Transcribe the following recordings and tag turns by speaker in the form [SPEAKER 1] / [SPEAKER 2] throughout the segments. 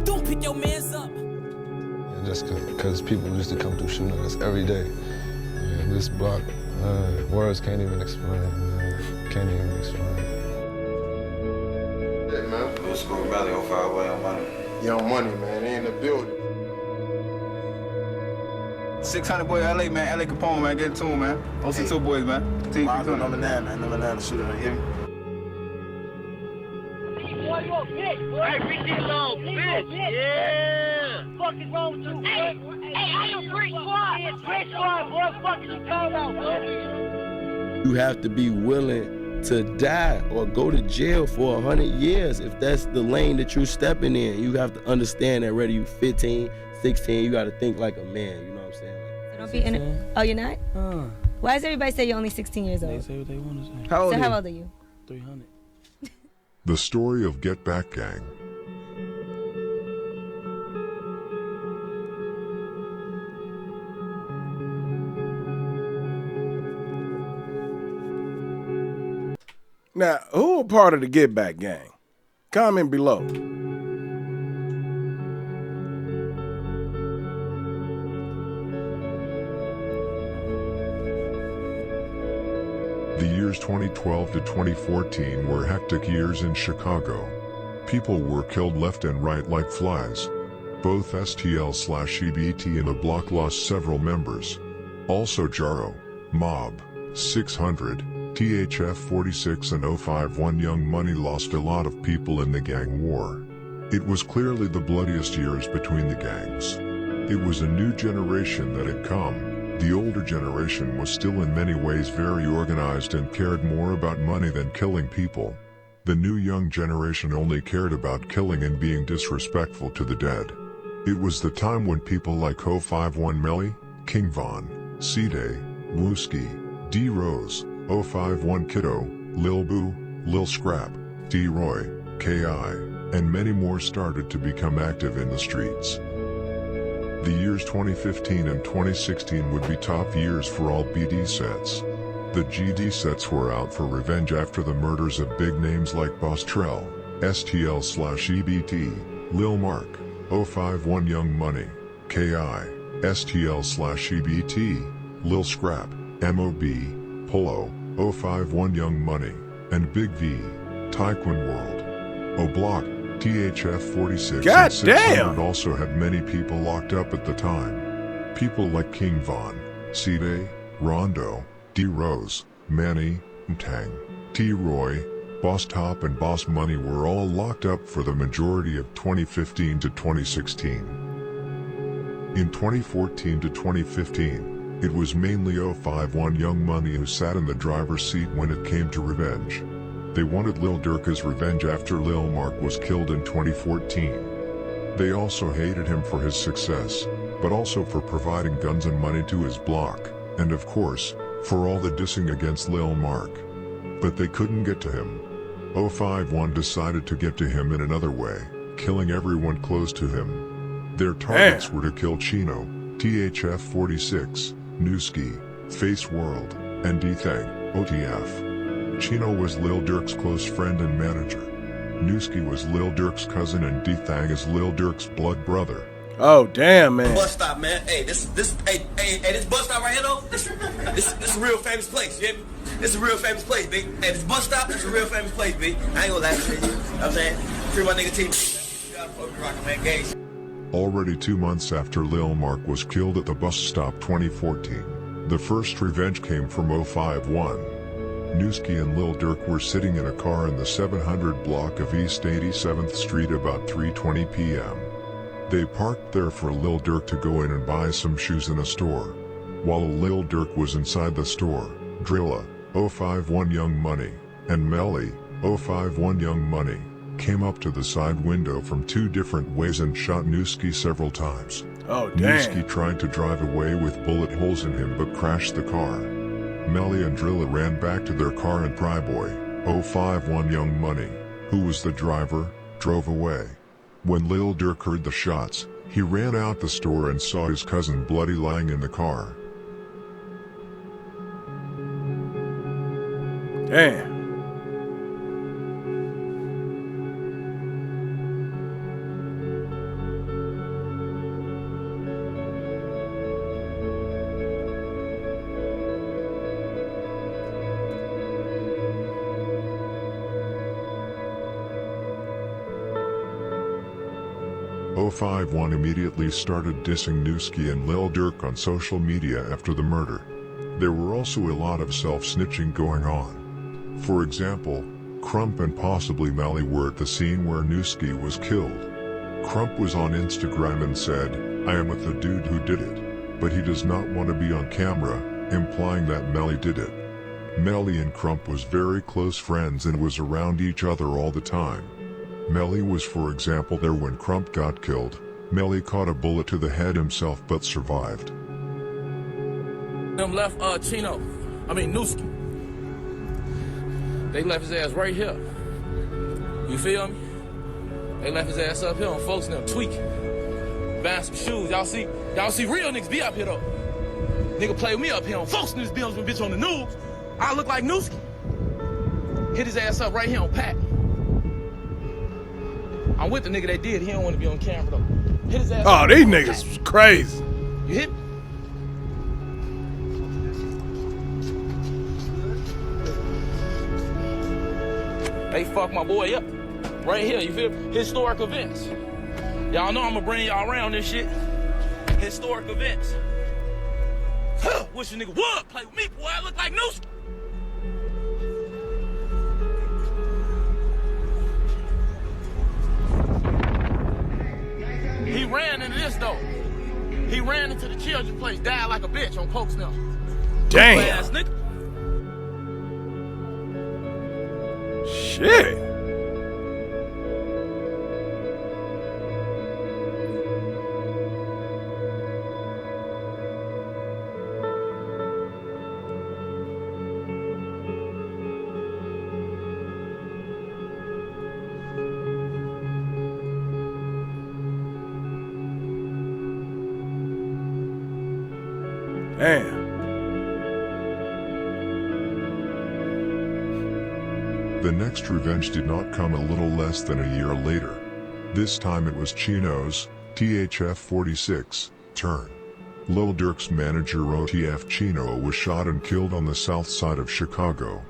[SPEAKER 1] Don't pick your mans up.
[SPEAKER 2] And just because people used to come through shooting at us every day. And this block, words can't even explain. Can't even explain.
[SPEAKER 3] Yeah, man.
[SPEAKER 4] Let's go rally 05 Young Money.
[SPEAKER 3] Young Money, man. They in the building.
[SPEAKER 4] 600 boy, LA, man. LA Capone, man. Get it to him, man. Those two boys, man.
[SPEAKER 5] Number 9, man. Number 9, the shooter, hear me?
[SPEAKER 6] Boy, you a bitch, boy. Hey, bitch, you little bitch. Yeah. Fuck is wrong with you, hey, I am Brick Squad. Brick Squad, boy. Fuck is you talking about, boy?
[SPEAKER 7] You have to be willing to die or go to jail for 100 years if that's the lane that you're stepping in. You have to understand that whether you 15, 16, you got to think like a man, you know what I'm saying?
[SPEAKER 8] So don't be in it. Oh, you're not? Why does everybody say you're only 16 years old?
[SPEAKER 9] They say what they want to say.
[SPEAKER 7] How old
[SPEAKER 8] are you?
[SPEAKER 9] 300.
[SPEAKER 10] The story of Get Back Gang.
[SPEAKER 5] Now, who are part of the Get Back Gang? Comment below.
[SPEAKER 10] The years 2012 to 2014 were hectic years in Chicago. People were killed left and right like flies. Both STL/EBT and the block lost several members. Also Jaro, Mob, 600, THF 46 and 051 Young Money lost a lot of people in the gang war. It was clearly the bloodiest years between the gangs. It was a new generation that had come. The older generation was still in many ways very organized and cared more about money than killing people. The new young generation only cared about killing and being disrespectful to the dead. It was the time when people like 051 Melly, King Von, C-Day, Wooski, D Rose, 051 Kiddo, Lil Boo, Lil Scrap, D Roy, K.I., and many more started to become active in the streets. The years 2015 and 2016 would be tough years for all BD sets. The GD sets were out for revenge after the murders of big names like Boss Trell, STL/EBT, Lil Mark, 051 Young Money, K.I., STL/EBT, Lil Scrap, MOB, Polo, 051 Young Money, and Big V, Tyquin World. O-Block, THF 46 and 600 also had many people locked up at the time. People like King Von, C-Day, Rondo, D Rose, Manny, Tang, T Roy, Boss Top and Boss Money were all locked up for the majority of 2015 to 2016. In 2014 to 2015, it was mainly 051 Young Money who sat in the driver's seat when it came to revenge. They wanted Lil Durk's revenge after Lil Mark was killed in 2014. They also hated him for his success, but also for providing guns and money to his block, and of course, for all the dissing against Lil Mark. But they couldn't get to him. 051 decided to get to him in another way, killing everyone close to him. Their targets were to kill Chino, THF 46, Newski, Face World, and D-Thang, OTF. Chino was Lil Durk's close friend and manager. Newski was Lil Durk's cousin and D-Thang is Lil Durk's blood brother.
[SPEAKER 5] Oh damn, man.
[SPEAKER 1] Bus stop, man. Hey, this bus stop right here though. This a real famous place. You hear me? This is a real famous place, B. Hey, this bus stop, this is a real famous place, B. I ain't gonna lie to you. You know what I'm saying? Free my nigga T.
[SPEAKER 10] Already 2 months after Lil Mark was killed at the bus stop 2014, the first revenge came from 051. Newski and Lil Durk were sitting in a car in the 700 block of East 87th Street about 3:20 p.m. They parked there for Lil Durk to go in and buy some shoes in a store. While Lil Durk was inside the store, Drilla, 051 Young Money, and Melly, 051 Young Money, came up to the side window from 2 different ways and shot Newski several times.
[SPEAKER 5] Oh, damn.
[SPEAKER 10] Newski tried to drive away with bullet holes in him but crashed the car. Melly and Drilla ran back to their car and Pryboy, 051 Young Money, who was the driver, drove away. When Lil Durk heard the shots, he ran out the store and saw his cousin bloody lying in the car.
[SPEAKER 5] Damn.
[SPEAKER 10] 051 immediately started dissing Newski and Lil Durk on social media after the murder. There were also a lot of self-snitching going on. For example, Crump and possibly Melly were at the scene where Newski was killed. Crump was on Instagram and said, "I am with the dude who did it," but he does not want to be on camera, implying that Melly did it. Melly and Crump was very close friends and was around each other all the time. Melly was, for example, there when Crump got killed. Melly caught a bullet to the head himself but survived.
[SPEAKER 9] Them left Newski. They left his ass right here. You feel me? They left his ass up here on folks and them tweaking. Buying some shoes. Y'all see real niggas be up here though. Nigga play with me up here on folks and this bills when bitch on the news. I look like Newski. Hit his ass up right here on Pat. I'm with the nigga that did. He don't want to be on camera though. Hit his ass up.
[SPEAKER 5] These niggas was crazy.
[SPEAKER 9] You hit me? They fucked my boy up. Right here, you feel? Historic events. Y'all know I'm gonna bring y'all around this shit. Historic events. Wish a nigga would play with me, boy. I look like Newski. He ran into this though. He ran into the children's place, died like a bitch on Coke now.
[SPEAKER 5] Damn.
[SPEAKER 9] Ass nigga.
[SPEAKER 5] Shit. Damn.
[SPEAKER 10] The next revenge did not come a little less than a year later. This time it was Chino's, THF-46, turn. Lil Durk's manager OTF Chino was shot and killed on the south side of Chicago.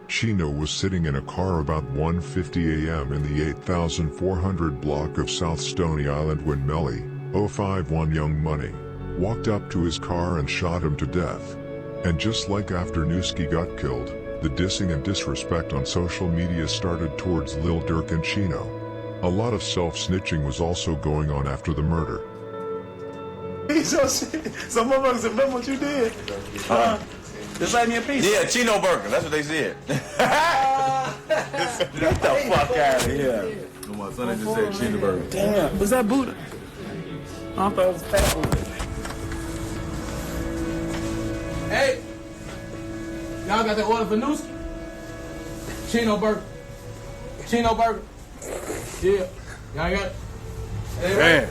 [SPEAKER 10] Chino was sitting in a car about 1:50 a.m. in the 8400 block of South Stony Island when Melly, 051 Young Money, walked up to his car and shot him to death. And just like after Newski got killed, the dissing and disrespect on social media started towards Lil Durk and Chino. A lot of self-snitching was also going on after the murder.
[SPEAKER 4] Some motherfuckers remember what you did. Just like me a piece.
[SPEAKER 1] Yeah, Chino burger. That's what they said.
[SPEAKER 4] Get the fuck out of here.
[SPEAKER 1] My son just said Chino burger.
[SPEAKER 4] Damn, was that Buddha? I thought it was fat Buddha.
[SPEAKER 9] Hey, y'all got that order for Newski? Chino burger. Chino burger. Yeah. Y'all got it? Hey,
[SPEAKER 5] Damn.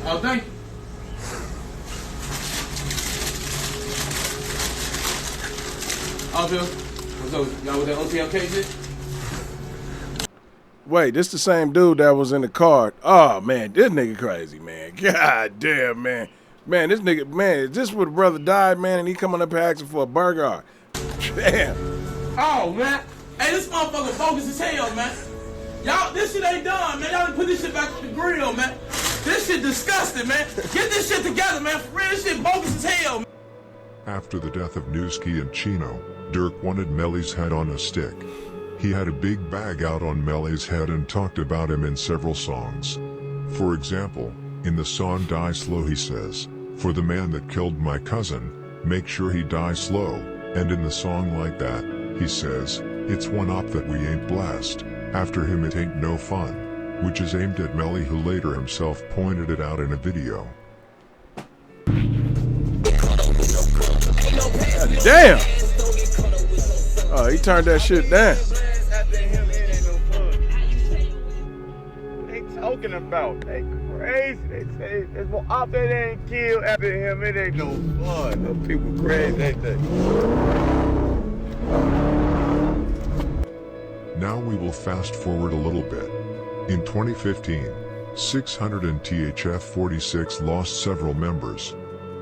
[SPEAKER 9] Oh, thank you. Oh, Bill. What's up? Y'all with that OTLK shit?
[SPEAKER 5] Wait, this the same dude that was in the car. Oh, man, this nigga crazy, man. God damn, man. Man, this nigga, man, is this where the brother died, man, and he coming up here asking for a burger? Damn.
[SPEAKER 9] Oh, man. Hey, this motherfucker bogus as hell, man. Y'all, this shit ain't done, man. Y'all done put this shit back on the grill, man. This shit disgusting, man. Get this shit together, man. For real, this shit bogus as hell, man.
[SPEAKER 10] After the death of Newski and Chino, Durk wanted Melly's head on a stick. He had a big bag out on Melly's head and talked about him in several songs. For example, in the song Die Slow he says, "For the man that killed my cousin, make sure he die slow," and in the song Like That, he says, "It's one op that we ain't blast, after him it ain't no fun," which is aimed at Melly, who later himself pointed it out in a video.
[SPEAKER 5] Damn. Oh, he turned that shit down.
[SPEAKER 3] They talking about, they crazy. They say there's more op that ain't killed after him. It ain't no fun. Those people crazy, ain't they?
[SPEAKER 10] Now we will fast forward a little bit. In 2015, 600 and THF-46 lost several members.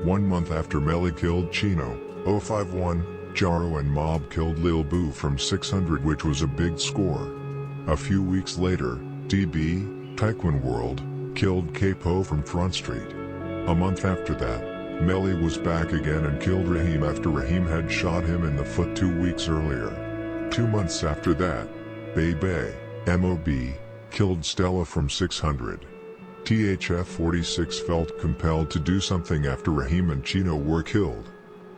[SPEAKER 10] 1 month after Melly killed Chino, 051, Jaro and Mob killed Lil Boo from 600, which was a big score. A few weeks later, DB, Taekwon World, killed Capo from Front Street. A month after that, Melly was back again and killed Raheem after Raheem had shot him in the foot 2 weeks earlier. 2 months after that, Bebe, MOB, killed Stella from 600. THF 46 felt compelled to do something after Raheem and Chino were killed.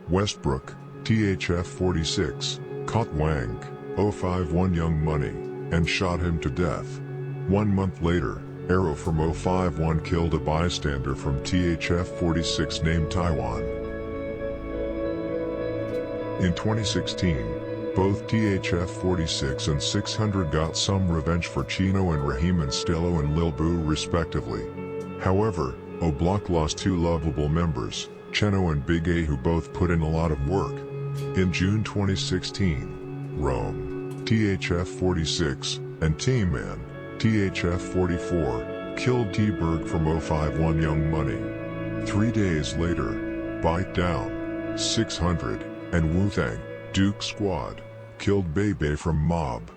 [SPEAKER 10] Westbrook, THF 46, caught Wang, 051 Young Money, and shot him to death. 1 month later, Arrow from 051 killed a bystander from THF 46 named Taiwan. In 2016, both THF 46 and 600 got some revenge for Chino and Raheem and Stello and Lil Boo respectively. However, O-Block lost 2 lovable members, Cheno and Big A, who both put in a lot of work. In June 2016, Rome, THF 46, and Team Man, THF 44, killed T-Berg from 051 Young Money. 3 days later, Bite Down, 600, and Wu-Tang, Duke Squad, killed Bebe from Mob.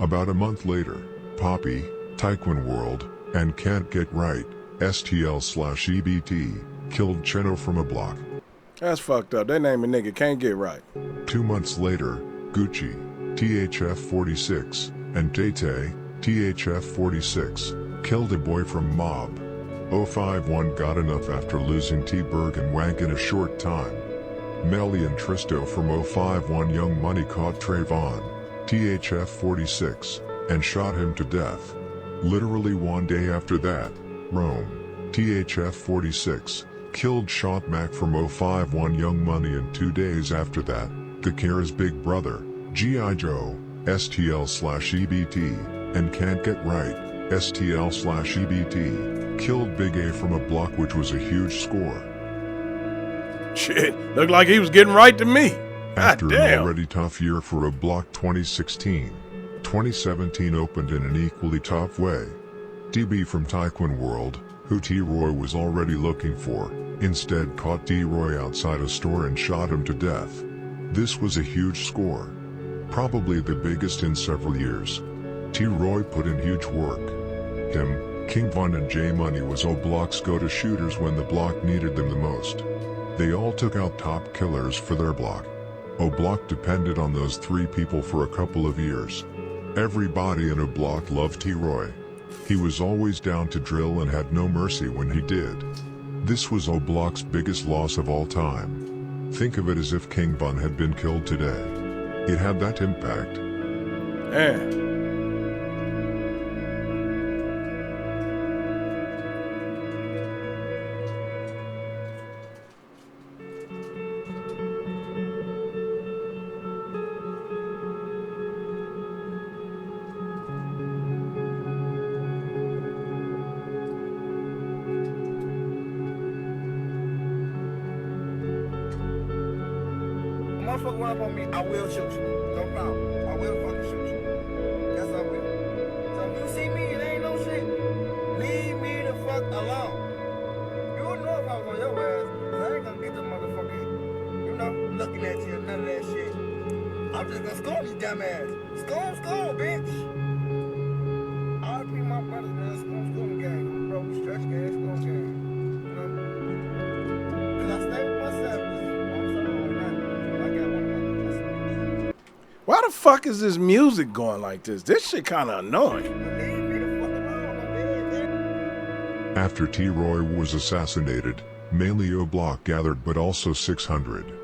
[SPEAKER 10] About a month later, Poppy, Taekwon World, and Can't Get Right, STL/EBT, killed Cheno from a block.
[SPEAKER 5] That's fucked up. They name a nigga Can't Get Right.
[SPEAKER 10] 2 months later, Gucci, THF 46, and Tay-Tay, THF 46, killed a boy from Mob. 051 got enough after losing T-Berg and Wank in a short time. Melly and Tristo from 051 Young Money caught Trayvon, THF 46, and shot him to death. Literally 1 day after that, Rome, THF 46, killed Shot Mac from 051 Young Money, and 2 days after that, Kakira's big brother, G.I. Joe, STL/EBT, and Can't Get Right, STL/EBT, killed Big A from a block, which was a huge score.
[SPEAKER 5] Shit, looked like he was getting right to me.
[SPEAKER 10] After
[SPEAKER 5] God
[SPEAKER 10] an
[SPEAKER 5] damn.
[SPEAKER 10] already tough year for a block, 2016, 2017 opened in an equally tough way. DB from Taekwon World, who T-Roy was already looking for, instead caught D-Roy outside a store and shot him to death. This was a huge score. Probably the biggest in several years. T-Roy put in huge work. Him, King Von and J-Money was O-Block's go-to shooters when the block needed them the most. They all took out top killers for their block. O-Block depended on those 3 people for a couple of years. Everybody in O-Block loved T-Roy. He was always down to drill and had no mercy when he did. This was O-Block's biggest loss of all time. Think of it as if King Von had been killed today. It had that impact.
[SPEAKER 5] Damn.
[SPEAKER 3] Motherfucker run up on me, I will shoot you. No problem. I will fucking shoot you. Yes, I will. So if you see me and ain't no shit, leave me the fuck alone. You would know if I was on your ass, 'cause I ain't gonna get the motherfucker, you know, looking at you and none of that shit. I'm just gonna score you, dumbass. Score, bitch. R.I.P. my brothers, man. Score gang. Bro, we stretch gang, score gang. You know? 'Cause I stay with myself.
[SPEAKER 5] Why the fuck is this music going like this? This shit kind of annoying.
[SPEAKER 10] After T-Roy was assassinated, mainly O-Block gathered, but also 600.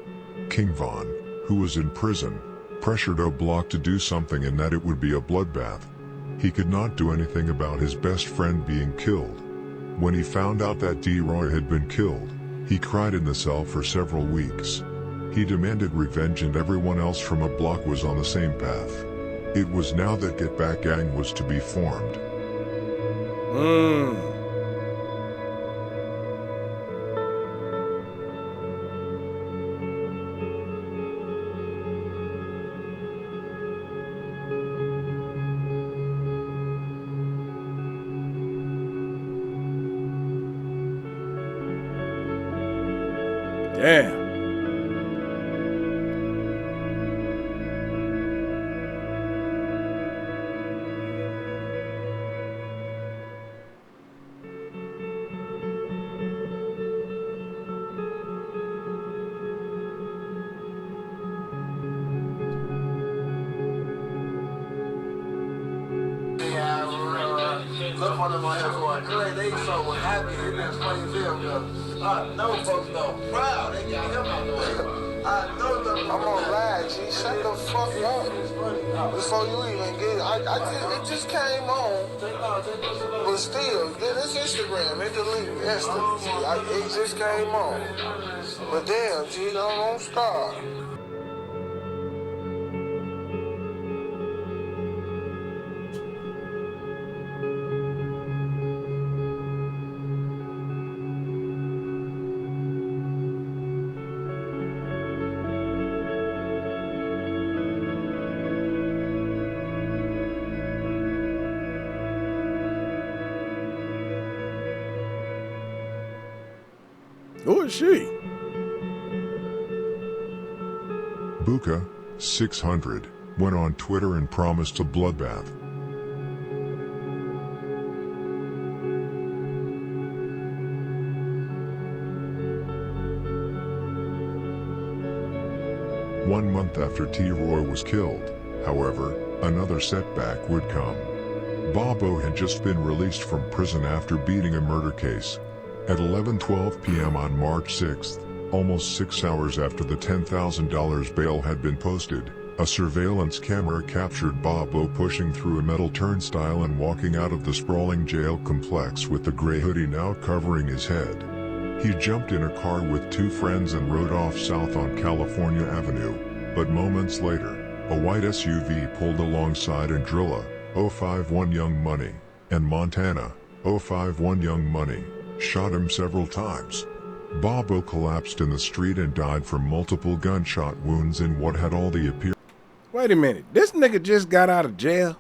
[SPEAKER 10] King Von, who was in prison, pressured O-Block to do something and that it would be a bloodbath. He could not do anything about his best friend being killed. When he found out that D-Roy had been killed, he cried in the cell for several weeks. He demanded revenge and everyone else from O-Block was on the same path. It was now that Get Back Gang was to be formed.
[SPEAKER 5] Damn.
[SPEAKER 3] one of my heads on. Cause they so happy. It been funny as hell, though. I know folks though. Proud. They got him out the way. I know them. I'm gonna lie, G. Shut the fuck up. Before you even get it, it just came on. But still, this Instagram, it deleted instant. G. It just came on. But damn, G, don't stop.
[SPEAKER 5] Who is she?
[SPEAKER 10] Buka, 600, went on Twitter and promised a bloodbath. One month after T-Roy was killed, however, another setback would come. Bobo had just been released from prison after beating a murder case. At 11:12 p.m. on March 6th, almost 6 hours after the $10,000 bail had been posted, a surveillance camera captured Bobo pushing through a metal turnstile and walking out of the sprawling jail complex with the gray hoodie now covering his head. He jumped in a car with two friends and rode off south on California Avenue, but moments later, a white SUV pulled alongside and Drilla, 051 Young Money, and Montana, 051 Young Money, shot him several times. Bobo collapsed in the street and died from multiple gunshot wounds in what had all the appearance.
[SPEAKER 5] Wait a minute. This nigga just got out of jail.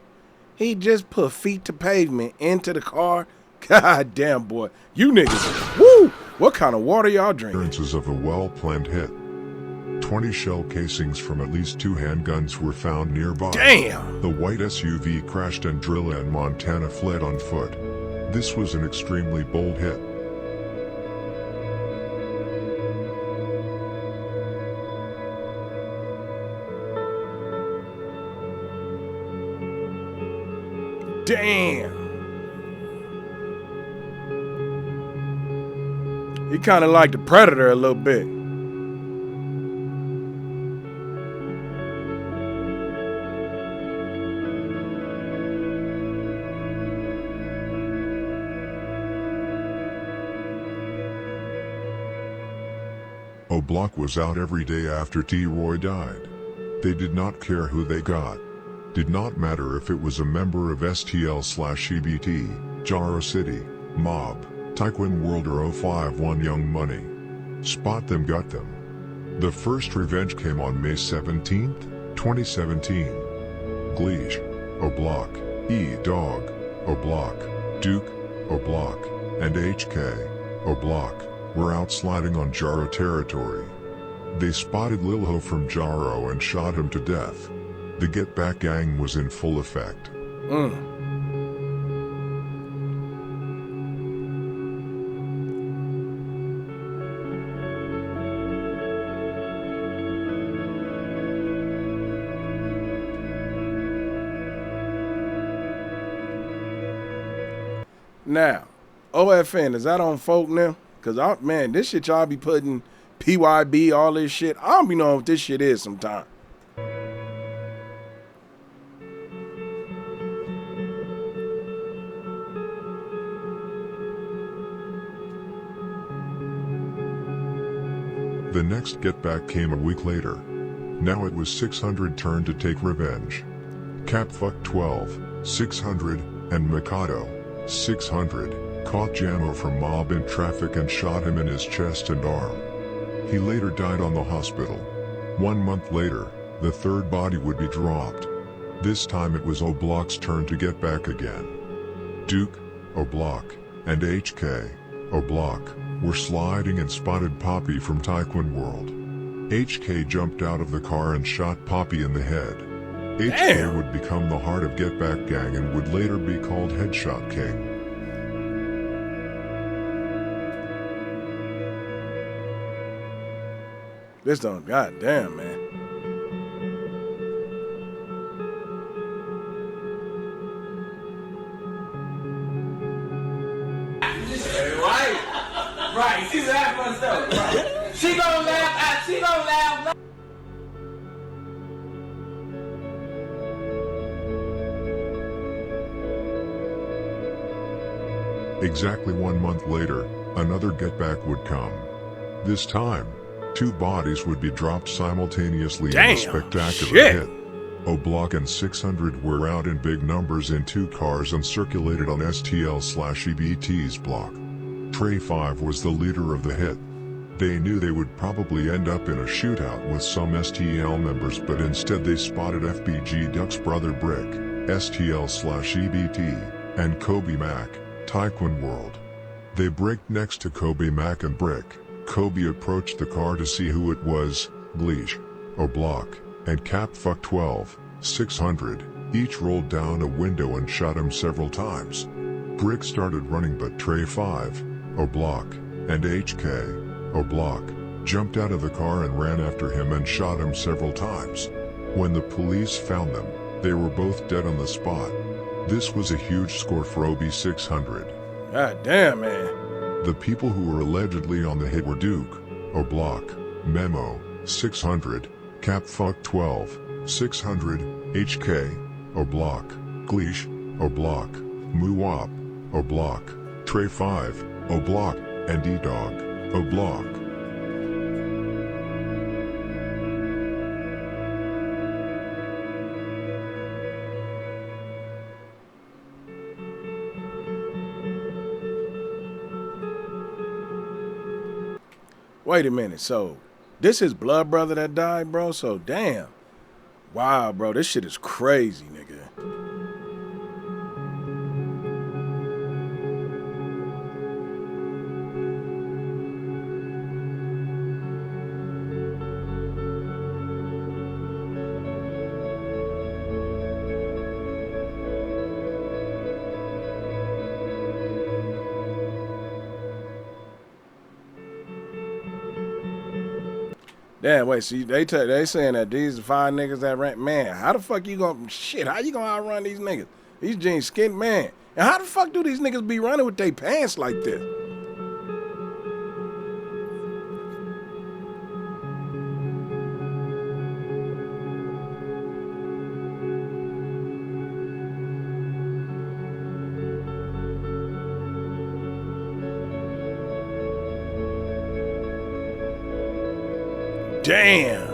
[SPEAKER 5] He just put feet to pavement into the car. God damn, boy. You niggas. Woo! What kind of water y'all drinking?
[SPEAKER 10] Appearances of a well-planned hit. 20 shell casings from at least 2 handguns were found nearby.
[SPEAKER 5] Damn!
[SPEAKER 10] The white SUV crashed and Drilla and Montana fled on foot. This was an extremely bold hit.
[SPEAKER 5] Damn. He kind of like the Predator a little bit.
[SPEAKER 10] O'Block was out every day after T-Roy died. They did not care who they got. Did not matter if it was a member of STL/EBT, Jaro City, Mob, Taekwon World or 051 Young Money. Spot them, got them. The first revenge came on May 17, 2017. Gleesh, O'Block, E-Dog, O'Block, Duke, O'Block, and HK, O'Block, were out sliding on Jaro territory. They spotted Lil Ho from Jaro and shot him to death. The Get Back gang was in full effect.
[SPEAKER 5] Now, OFN, is that on folk now? Because, man, this shit y'all be putting PYB, all this shit. I don't be knowing what this shit is sometimes.
[SPEAKER 10] The next Get Back came a week later. Now it was 600 turn to take revenge. Capfuck 12, 600, and Mikado, 600, caught Jamo from Mob in traffic and shot him in his chest and arm. He later died on the hospital. 1 month later, the third body would be dropped. This time it was O'Block's turn to get back again. Duke, O'Block, and HK, O'Block, were sliding and spotted Poppy from Taekwon World. HK jumped out of the car and shot Poppy in the head. HK would become the heart of Get Back gang and would later be called Headshot King.
[SPEAKER 5] This don't, goddamn, man.
[SPEAKER 11] Right, she laugh herself. Right. She gonna laugh. She gonna laugh.
[SPEAKER 10] Exactly 1 month later, another get-back would come. This time, 2 bodies would be dropped simultaneously in a spectacular hit. O'Block and 600 were out in big numbers in 2 cars and circulated on STL/EBT's block. Trey 5 was the leader of the hit. They knew they would probably end up in a shootout with some STL members, but instead they spotted FBG Duck's brother Brick, STL/EBT, and Kobe Mack, Taekwon World. They braked next to Kobe Mack and Brick. Kobe approached the car to see who it was. Gleesh, O'Block, and Cap 12, 600, each rolled down a window and shot him several times. Brick started running, but Trey 5, O'Block, and HK, O'Block, jumped out of the car and ran after him and shot him several times. When the police found them, they were both dead on the spot. This was a huge score for OB600.
[SPEAKER 5] God damn, man.
[SPEAKER 10] The people who were allegedly on the hit were Duke, O'Block, Memo, 600, Cap 12, 600, HK, O'Block, Gleesh, O'Block, Muwop, O'Block, Trey 5, O'Block, and E-Dog, O'Block.
[SPEAKER 5] Wait a minute, so this is blood brother that died, bro? So damn. Wow, bro, this shit is crazy, nigga. Damn, wait, see, they saying that these 5 niggas that ran, man, how the fuck you gonna, shit, how you gonna outrun these niggas? These jeans skin, man. And how the fuck do these niggas be running with their pants like this? Damn.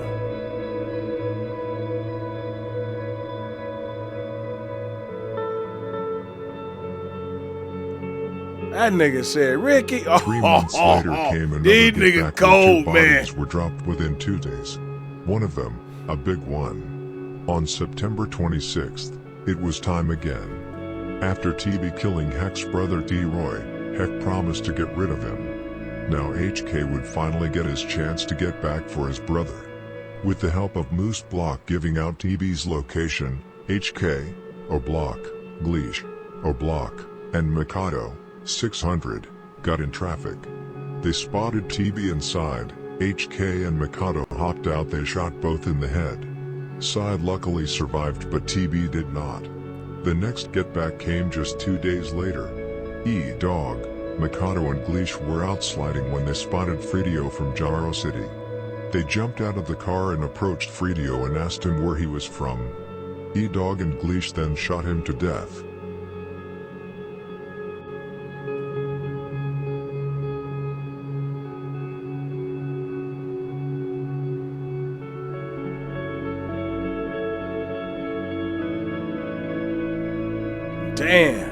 [SPEAKER 5] That nigga said, Ricky.
[SPEAKER 10] 3 months later came another
[SPEAKER 5] these
[SPEAKER 10] get
[SPEAKER 5] niggas
[SPEAKER 10] back
[SPEAKER 5] cold,
[SPEAKER 10] where 2
[SPEAKER 5] man.
[SPEAKER 10] bodies were dropped within 2 days. One of them, a big one. On September 26th, it was time again. After TB killing Heck's brother D-Roy, Heck promised to get rid of him. Now HK would finally get his chance to get back for his brother. With the help of Moose Block giving out TB's location, HK, O'Block, Gleesh, O'Block, and Mikado, 600, got in traffic. They spotted TB inside. HK and Mikado hopped out. They shot both in the head. Side luckily survived, but TB did not. The next get back came just 2 days later. E-Dog, Mikado and Gleesh were out sliding when they spotted Fridio from Jaro City. They jumped out of the car and approached Fridio and asked him where he was from. E-Dog and Gleesh then shot him to death.
[SPEAKER 5] Damn.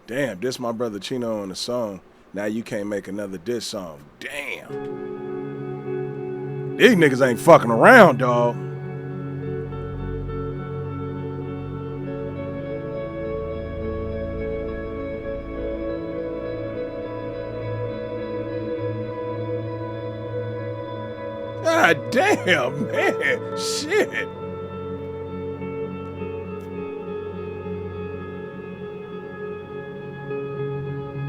[SPEAKER 5] Damn, this my brother Chino on the song. Now you can't make another diss song. Damn. These niggas ain't fucking around, dog. God damn, man. Shit.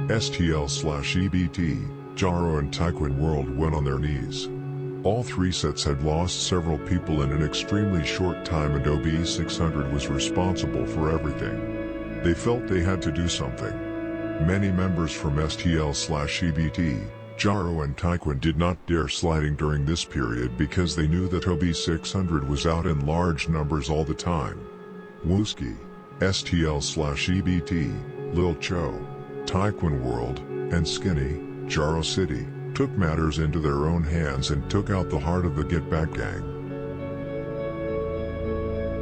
[SPEAKER 10] STL/EBT, Jaro and Taekwon World went on their knees. All three sets had lost several people in an extremely short time, and OB600 was responsible for everything. They felt they had to do something. Many members from STL/EBT, Jaro and Taekwon did not dare sliding during this period because they knew that OB600 was out in large numbers all the time. Wooski, STL/EBT, Lil Cho, Taekwon World, and Skinny, Jaro City, took matters into their own hands and took out the heart of the Get Back gang.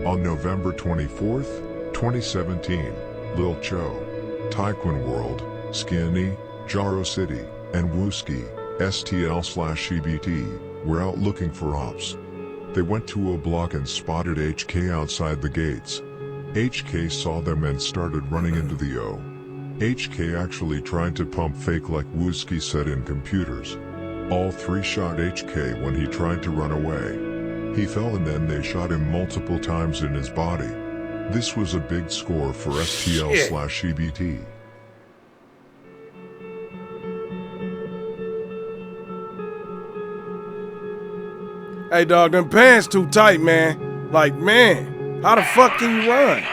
[SPEAKER 10] On November 24th, 2017, Lil Cho, Taekwon World, Skinny, Jaro City, and Wooski, STL/EBT, were out looking for ops. They went to a block and spotted HK outside the gates. HK saw them and started running into the O. HK actually tried to pump fake like Wooski said in computers. All three shot HK when he tried to run away. He fell and then they shot him multiple times in his body. This was a big score for STL/EBT.
[SPEAKER 5] Hey, dog, them pants too tight, man. Like, man, how the fuck can you run?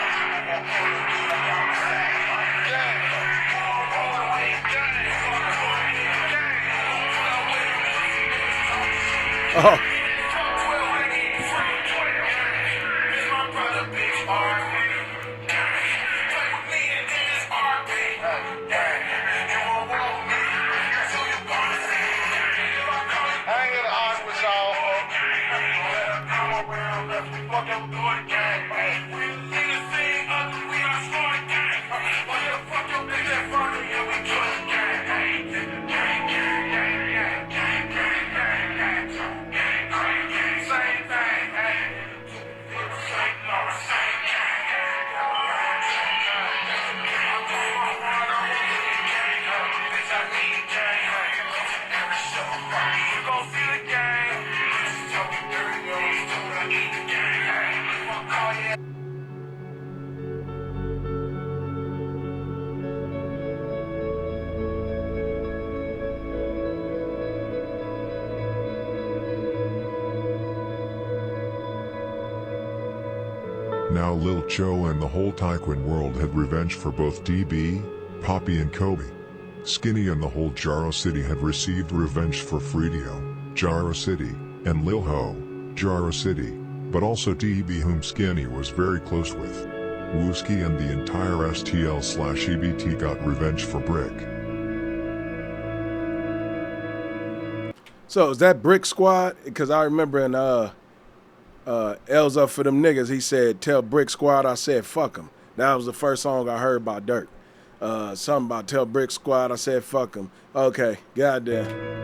[SPEAKER 5] Oh.
[SPEAKER 10] Now Lil Cho and the whole Taekwon World had revenge for both DB, Poppy and Kobe. Skinny and the whole Jaro City had received revenge for Fredio, Jaro City, and Lil Ho, Jaro City, but also DB whom Skinny was very close with. Wooski and the entire STL/EBT got revenge for Brick.
[SPEAKER 5] So is that Brick Squad? Because I remember in L's Up for Them Niggas, he said, tell Brick Squad I said fuck him. That was the first song I heard by Dirk. Something about tell Brick Squad I said fuck him. Okay, goddamn.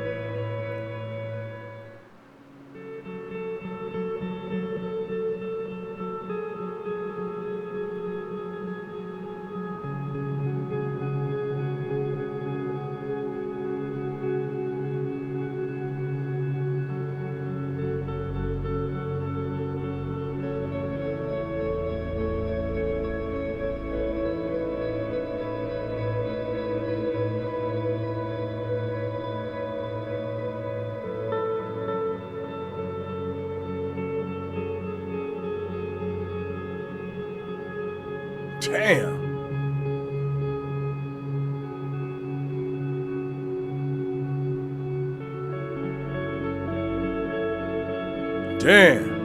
[SPEAKER 5] Damn. Damn.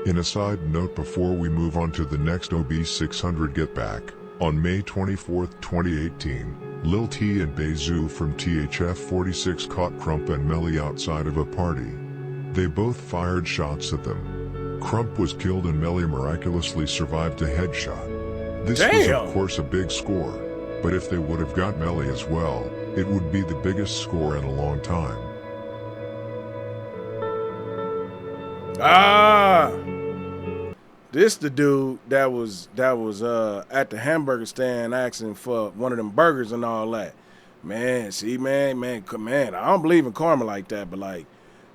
[SPEAKER 10] In a side note before we move on to the next OB600 Get Back, on May 24, 2018, Lil T and Bezu from THF46 caught Crump and Melly outside of a party. They both fired shots at them. Crump was killed and Melly miraculously survived a headshot. This was of course a big score, but if they would have got Melly as well, it would be the biggest score in a long time.
[SPEAKER 5] Ah, this the dude that was at the hamburger stand asking for one of them burgers and all that. Man, see, man, I don't believe in karma like that, but like,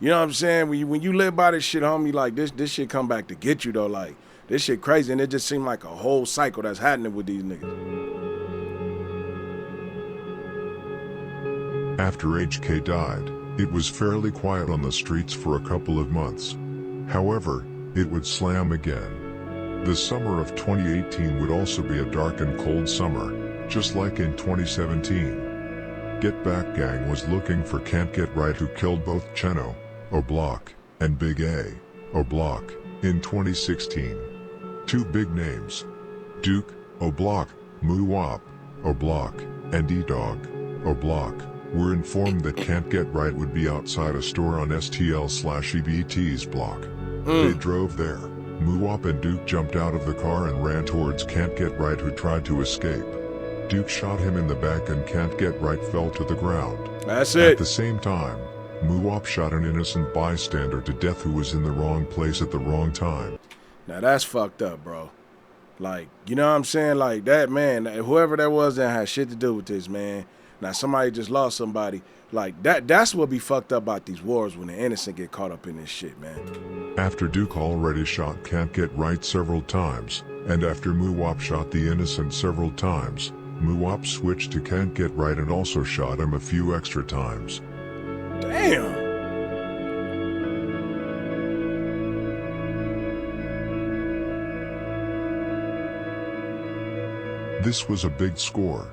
[SPEAKER 5] You know what I'm saying? When you live by this shit, homie, like this shit come back to get you though. Like this shit crazy, and it just seemed like a whole cycle that's happening with these niggas.
[SPEAKER 10] After HK died, it was fairly quiet on the streets for a couple of months. However, it would slam again. The summer of 2018 would also be a dark and cold summer, just like in 2017. Get Back Gang was looking for Can't Get Right, who killed both Cheno, O'Block, and Big A, O'Block, in 2016. Two big names. Duke, O'Block, Moo-Wop, O'Block, and E-Dog, O'Block, were informed that Can't Get Right would be outside a store on STL/EBT's block. They drove there. Moo-Wop and Duke jumped out of the car and ran towards Can't Get Right, who tried to escape. Duke shot him in the back and Can't Get Right fell to the ground.
[SPEAKER 5] That's it.
[SPEAKER 10] At the same time, Moo-Wop shot an innocent bystander to death who was in the wrong place at the wrong time.
[SPEAKER 5] Now that's fucked up, bro. Like, you know what I'm saying? Like that, man, whoever that was that had shit to do with this, man. Now somebody just lost somebody. Like that's what be fucked up about these wars, when the innocent get caught up in this shit, man.
[SPEAKER 10] After Duke already shot Can't Get Right several times, and after Moo-Wop shot the innocent several times, Moo-Wop switched to Can't Get Right and also shot him a few extra times.
[SPEAKER 5] Damn.
[SPEAKER 10] This was a big score.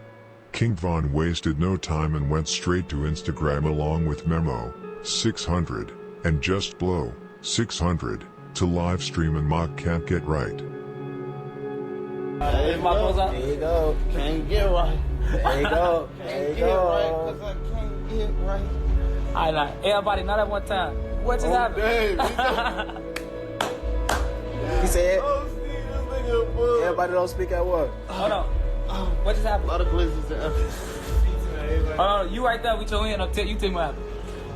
[SPEAKER 10] King Von wasted no time and went straight to Instagram along with Memo 600 and Just Blow 600 to live stream and mock Can't Get Right.
[SPEAKER 11] There you go. Can't get right. There you go. There you go. Cause I can't get right.
[SPEAKER 12] All right, everybody, not at one time. What just happened?
[SPEAKER 11] He said, everybody don't speak at once.
[SPEAKER 12] Hold on. What just happened?
[SPEAKER 11] A lot of glitches and
[SPEAKER 12] Hold on, you right there with your hand. You tell me what happened.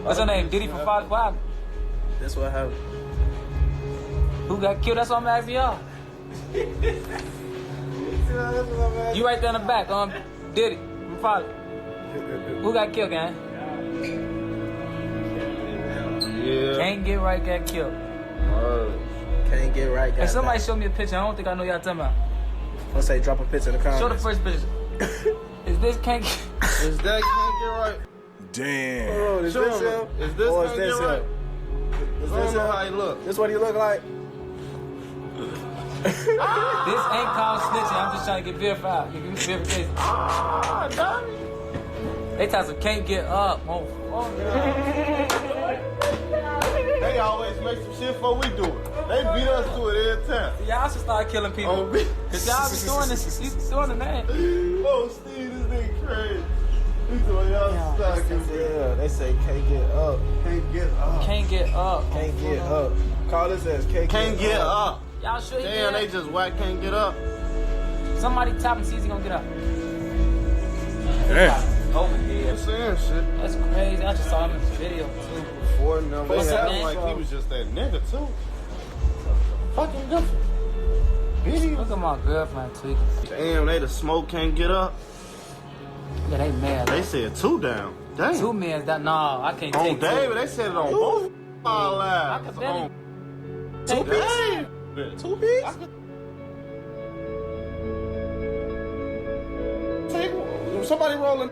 [SPEAKER 12] What's your name? Diddy from Fox? What happened?
[SPEAKER 11] That's what happened.
[SPEAKER 12] Who got killed? That's what I'm asking y'all. You right there in the back. Diddy from Fox. Who got killed, gang?
[SPEAKER 11] Yeah.
[SPEAKER 12] Can't Get Right got killed.
[SPEAKER 11] Can't get right.
[SPEAKER 12] Hey, somebody show me a picture. I don't think I know y'all talking about.
[SPEAKER 11] Let's say drop a picture in the comments.
[SPEAKER 12] Show the first picture. Is this Can't Get...
[SPEAKER 11] Is that Can't Get Right?
[SPEAKER 5] Damn.
[SPEAKER 11] Hold on, is this him?
[SPEAKER 3] Is this
[SPEAKER 11] or is
[SPEAKER 3] Can't
[SPEAKER 11] this
[SPEAKER 3] Get Right?
[SPEAKER 11] him? Is
[SPEAKER 3] I
[SPEAKER 11] this
[SPEAKER 3] don't know
[SPEAKER 11] him?
[SPEAKER 3] how he look.
[SPEAKER 11] This what he look like?
[SPEAKER 12] This ain't called snitching. I'm just trying to get verified. You give me verification. They tell some can't get up. Oh,
[SPEAKER 3] They always make some shit before we do it. They beat us to it every time.
[SPEAKER 12] y'all should start killing people. Cause y'all be doing this. You doing the name.
[SPEAKER 3] Oh, Steve, this nigga crazy. He doing y'all start killing people.
[SPEAKER 11] Yeah, they say can't get up.
[SPEAKER 3] Can't get up.
[SPEAKER 12] Can't get up.
[SPEAKER 11] Can't get up. Call this as
[SPEAKER 3] Can't get up.
[SPEAKER 12] Y'all sure he
[SPEAKER 3] Damn,
[SPEAKER 12] get
[SPEAKER 3] they
[SPEAKER 12] up?
[SPEAKER 3] just whack can't get up.
[SPEAKER 12] Somebody tap and see if he gonna get up.
[SPEAKER 5] Damn.
[SPEAKER 12] Over here.
[SPEAKER 3] I'm saying shit.
[SPEAKER 12] That's crazy. I just saw him in the video too.
[SPEAKER 3] Four numbers.
[SPEAKER 12] What's
[SPEAKER 3] It
[SPEAKER 12] up,
[SPEAKER 3] sounded
[SPEAKER 12] man?
[SPEAKER 3] like he was just that nigga too. Fucking different.
[SPEAKER 12] Look at my girlfriend tweaking.
[SPEAKER 3] Damn, they the smoke can't get up.
[SPEAKER 12] Yeah, they mad.
[SPEAKER 3] They said two down. Damn.
[SPEAKER 12] 2 men that no, I can't
[SPEAKER 3] On
[SPEAKER 12] take
[SPEAKER 3] David,
[SPEAKER 12] two.
[SPEAKER 3] they said it on both our lives.
[SPEAKER 12] Academic.
[SPEAKER 3] Two piece? Two piece? Take somebody rolling.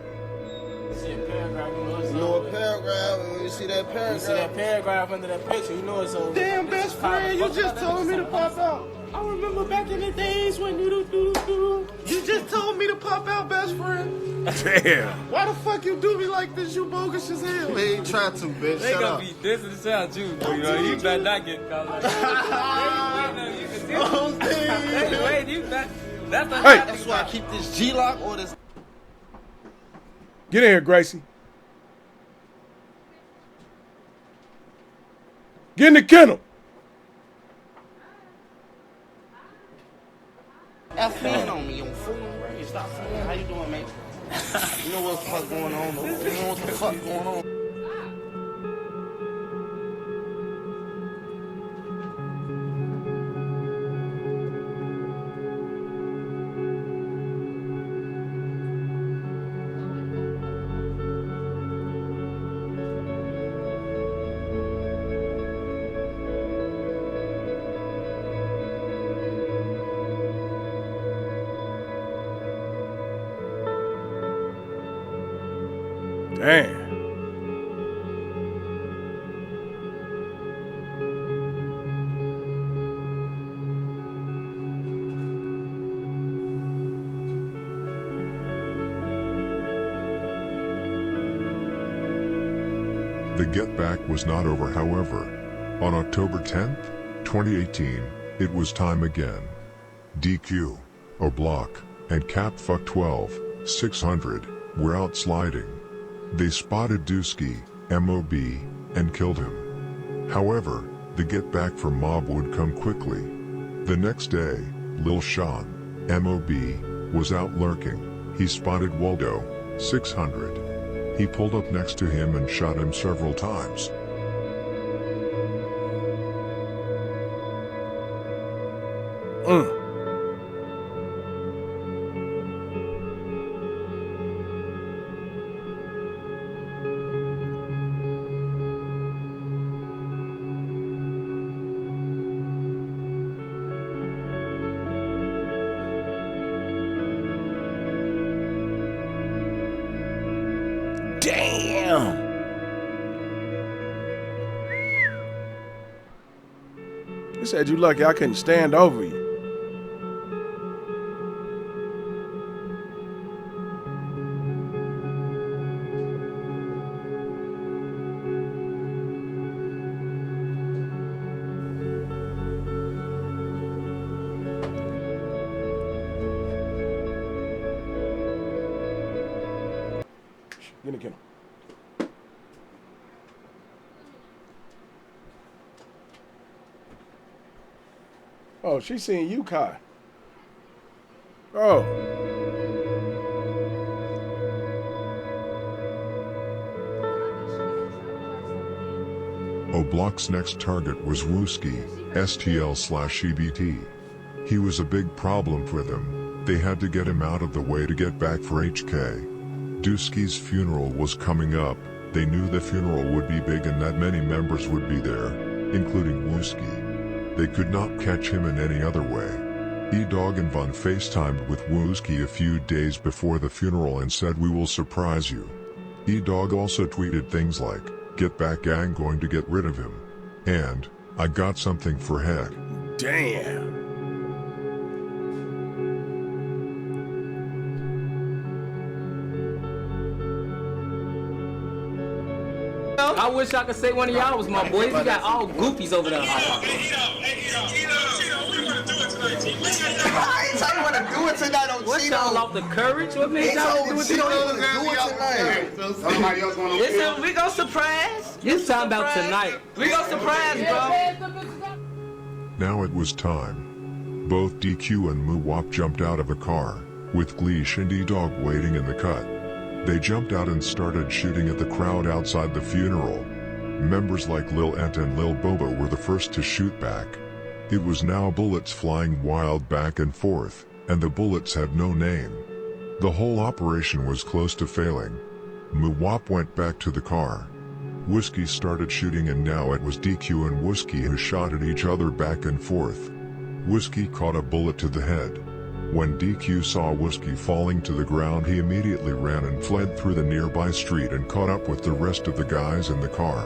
[SPEAKER 11] See a paragraph, you know a paragraph, and when you see that paragraph. You see that paragraph under that picture, you know it's over.
[SPEAKER 3] Damn, best friend, you just told me to pop out. I remember back in the days when you just told me to pop out, best friend.
[SPEAKER 5] Damn.
[SPEAKER 3] Why the fuck you do me like this? You bogus as hell. We ain't try to, bitch.
[SPEAKER 12] They
[SPEAKER 3] Shut
[SPEAKER 12] gonna
[SPEAKER 3] up.
[SPEAKER 12] be this and sound you. You know, you better not get caught like that.
[SPEAKER 3] Oh,
[SPEAKER 12] Hey, wait, you bet. That's the
[SPEAKER 5] Hey.
[SPEAKER 3] That's why I keep this G-lock or this.
[SPEAKER 5] Get in here, Gracie. Get in the kennel.
[SPEAKER 3] F man on me, you fooling, bro. Stop fooling. How you doing, man? You know what the fuck going on, though. You know what the fuck going on.
[SPEAKER 5] Damn.
[SPEAKER 10] The get back was not over, however. On October 10th, 2018, it was time again. DQ, O'Block, and Capfuck 12, 600 were out sliding. They spotted Dusky, MOB, and killed him. However, the get back from Mob would come quickly. The next day, Lil Sean, MOB, was out lurking. He spotted Waldo, 600. He pulled up next to him and shot him several times.
[SPEAKER 5] Damn. He said you lucky I couldn't stand over you. Get in the kennel. Oh, she's seeing you, Kai. Oh.
[SPEAKER 10] O'Block's next target was Wooski, STL/EBT. He was a big problem for them. They had to get him out of the way to get back for HK. Dusky's funeral was coming up. They knew the funeral would be big and that many members would be there, including Wooski. They could not catch him in any other way. E-Dog and Von FaceTimed with Wooski a few days before the funeral and said, "We will surprise you." E-Dog also tweeted things like, "Get back gang going to get rid of him," and "I got something for Heck."
[SPEAKER 5] Damn.
[SPEAKER 12] I wish I could say one of y'all was my boys. You got all goofies over there.
[SPEAKER 3] I ain't tell you what to do it tonight on
[SPEAKER 12] What y'all off the courage? What made y'all do it tonight?
[SPEAKER 3] Somebody else want to
[SPEAKER 12] Listen, we gonna surprise. You talking about tonight? We gonna surprise, bro.
[SPEAKER 10] Now it was time. Both DQ and Muwap jumped out of a car, with Gleesh and E-Dog waiting in the cut. They jumped out and started shooting at the crowd outside the funeral. Members like Lil Ent and Lil Bobo were the first to shoot back. It was now bullets flying wild back and forth, and the bullets had no name. The whole operation was close to failing. Muwap went back to the car. Wooski started shooting and now it was DQ and Wooski who shot at each other back and forth. Wooski caught a bullet to the head. When DQ saw Wooski falling to the ground, he immediately ran and fled through the nearby street and caught up with the rest of the guys in the car.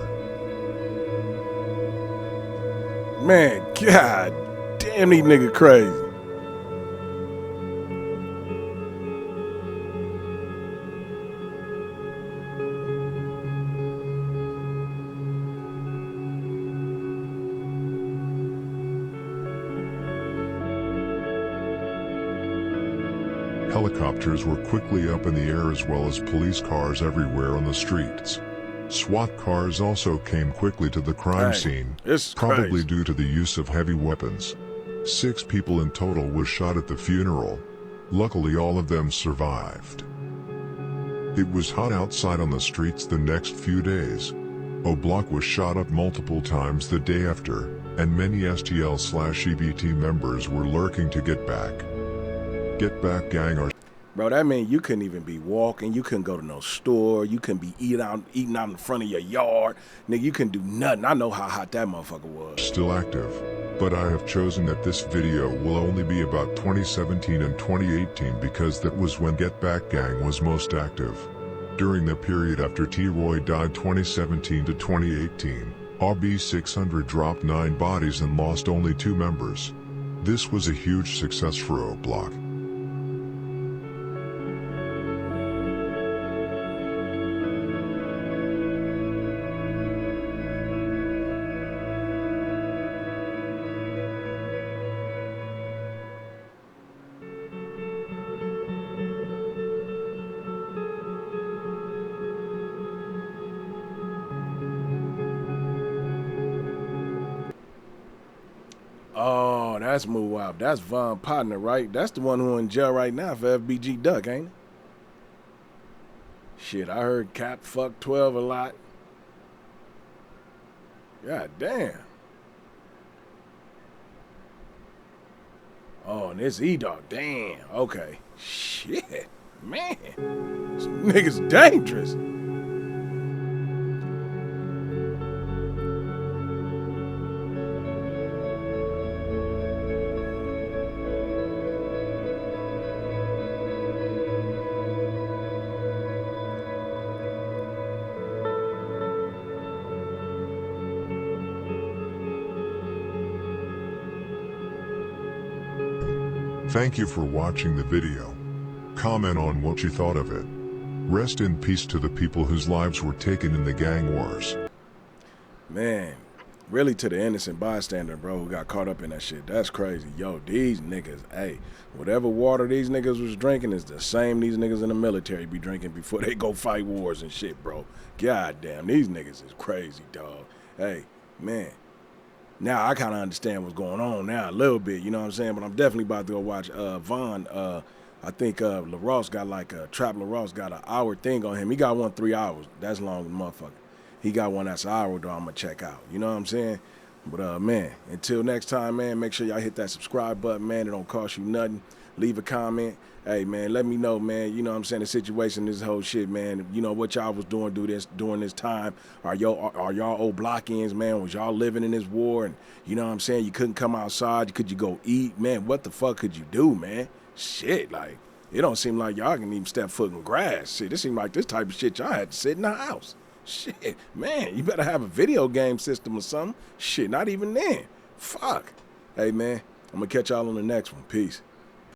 [SPEAKER 5] Man, god damn, these niggas crazy.
[SPEAKER 10] Helicopters were quickly up in the air as well as police cars everywhere on the streets. SWAT cars also came quickly to the crime scene, probably
[SPEAKER 5] crazy.
[SPEAKER 10] due to the use of heavy weapons. 6 people in total were shot at the funeral. Luckily all of them survived. It was hot outside on the streets the next few days. O'Block was shot up multiple times the day after, and many STL/EBT members were lurking to get back. Get back gang are...
[SPEAKER 5] Bro, that mean you couldn't even be walking. You couldn't go to no store. You couldn't be eating out in front of your yard. Nigga, you couldn't do nothing. I know how hot that motherfucker was.
[SPEAKER 10] Still active. But I have chosen that this video will only be about 2017 and 2018 because that was when Get Back Gang was most active. During the period after T-Roy died 2017 to 2018, RB600 dropped 9 bodies and lost only 2 members. This was a huge success for O Block.
[SPEAKER 5] Oh, that's Moowop. That's Von Partner, right? That's the one who in jail right now for FBG Duck, ain't it? Shit, I heard Cap fuck 12 a lot. God damn. Oh, and this E-Dog. Damn. Okay. Shit. Man. This nigga's dangerous.
[SPEAKER 10] Thank you for watching the video. Comment on what you thought of it. Rest in peace to the people whose lives were taken in the gang wars.
[SPEAKER 5] Man, really to the innocent bystander, bro, who got caught up in that shit. That's crazy. Yo, these niggas, hey, whatever water these niggas was drinking is the same these niggas in the military be drinking before they go fight wars and shit, bro. God damn, these niggas is crazy, dog. Hey, man. Now I kind of understand what's going on now a little bit, you know what I'm saying? But I'm definitely about to go watch Von. I think LaRosse got like a Trap LaRosse got an hour thing on him. He got one 3 hours. That's long as motherfucker. He got one that's an hour though I'm gonna check out. You know what I'm saying? But man, until next time, man, make sure y'all hit that subscribe button, man. It don't cost you nothing. Leave a comment. Hey, man, let me know, man, you know what I'm saying, the situation, this whole shit, man, you know, what y'all was doing during this time. Are y'all old block-ins, man? Was y'all living in this war? And, you know what I'm saying, you couldn't come outside? Could you go eat? Man, what the fuck could you do, man? Shit, like, it don't seem like y'all can even step foot in grass. Shit, it seems like this type of shit y'all had to sit in the house. Shit, man, you better have a video game system or something. Shit, not even then. Fuck. Hey, man, I'm going to catch y'all on the next one. Peace.